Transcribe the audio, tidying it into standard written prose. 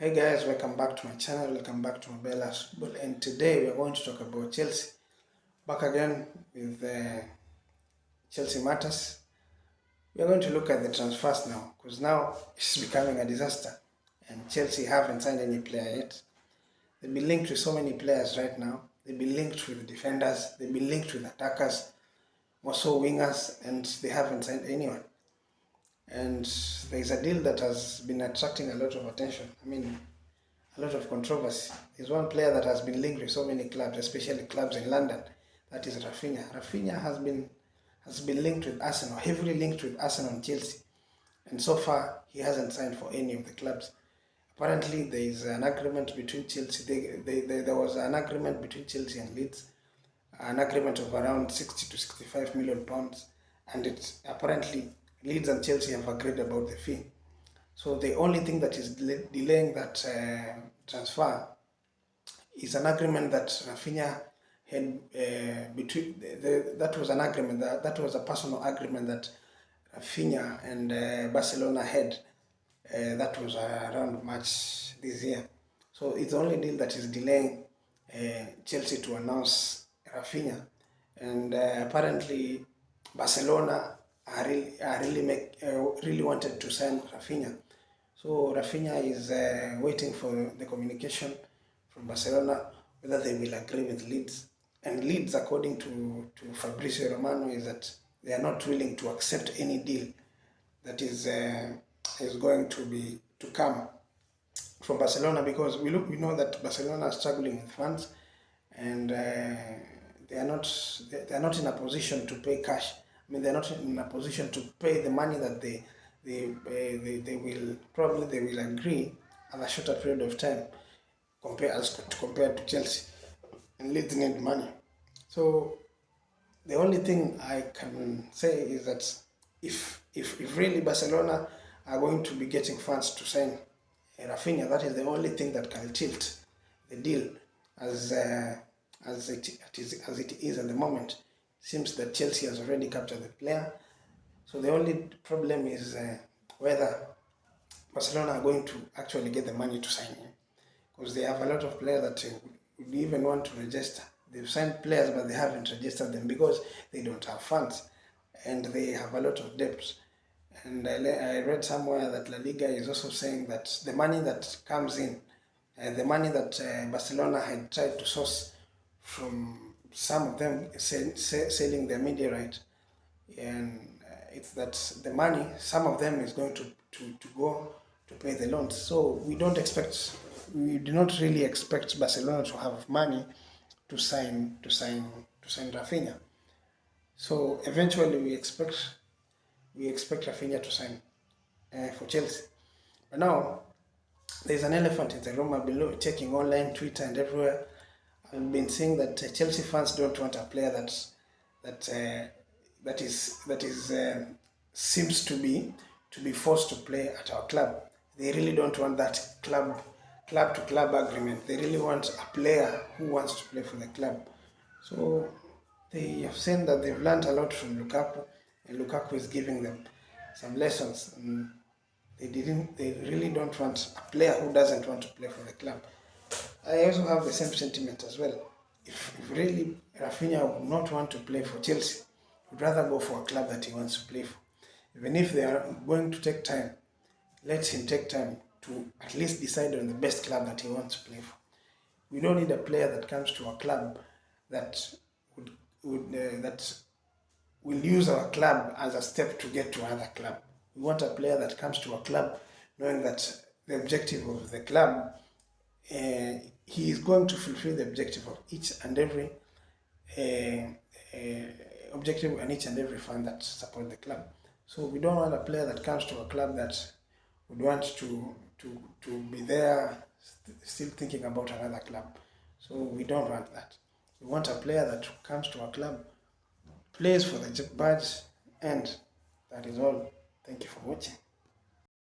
Hey guys, welcome back to my channel, welcome back to Mobella's Football, and today we are going to talk about Chelsea. Back again with Chelsea matters. We are going to look at the transfers now, because now it's becoming a disaster and Chelsea haven't signed any player yet. They've been linked with so many players right now. They've been linked with defenders, they've been linked with attackers, more so wingers, and they haven't signed anyone. And there's a deal that has been attracting a lot of attention. A lot of controversy. There's one player that has been linked with so many clubs, especially clubs in London. That is Raphinha. Raphinha has been linked with Arsenal, heavily linked with Arsenal and Chelsea, and so far he hasn't signed for any of the clubs. Apparently, there is an agreement between Chelsea. There was an agreement between Chelsea and Leeds, an agreement of around 60 to 65 million pounds, and it's apparently Leeds and Chelsea have agreed about the fee. So the only thing that is delaying that transfer is an agreement that Raphinha had between that was an agreement that was a personal agreement that Raphinha and Barcelona had. That was around March this year. So it's the only deal that is delaying Chelsea to announce Raphinha, and apparently Barcelona really wanted to sign Raphinha. So Raphinha is waiting for the communication from Barcelona whether they will agree with Leeds. And Leeds, according to Fabrizio Romano, is that they are not willing to accept any deal that is going to come from Barcelona, because we know that Barcelona are struggling with funds, and they are not in a position to pay cash. They're not in a position to pay the money that they will agree at a shorter period of time compared to Chelsea, and Leeds need money. So the only thing I can say is that if really Barcelona are going to be getting funds to sign Raphinha, that is the only thing that can tilt the deal as it is at the moment. Seems that Chelsea has already captured the player. So the only problem is whether Barcelona are going to actually get the money to sign him, because they have a lot of players that would even want to register. They've signed players, but they haven't registered them because they don't have funds and they have a lot of debts. And I read somewhere that La Liga is also saying that the money that comes in, the money that Barcelona had tried to source from some of them selling their media right, and it's that the money, some of them is going to go to pay the loans. So we do not really expect Barcelona to have money to sign Raphinha. So eventually we expect Raphinha to sign for Chelsea. But now there's an elephant in the room. I've been checking online, Twitter, and everywhere. I've been seeing that Chelsea fans don't want a player that seems to be forced to play at our club. They really don't want that club to club agreement. They really want a player who wants to play for the club. So they have seen that they've learned a lot from Lukaku, and Lukaku is giving them some lessons. And they really don't want a player who doesn't want to play for the club. I also have the same sentiment as well. If really Raphinha would not want to play for Chelsea, would rather go for a club that he wants to play for. Even if they are going to take time, let him take time to at least decide on the best club that he wants to play for. We don't need a player that comes to a club that that will use our club as a step to get to another club. We want a player that comes to a club knowing that the objective of the club, he is going to fulfill the objective of each and every objective and each and every fan that support the club. So we don't want a player that comes to a club that would want to be there still thinking about another club. So we don't want that. We want a player that comes to a club, plays for the badge, and that is all. Thank you for watching.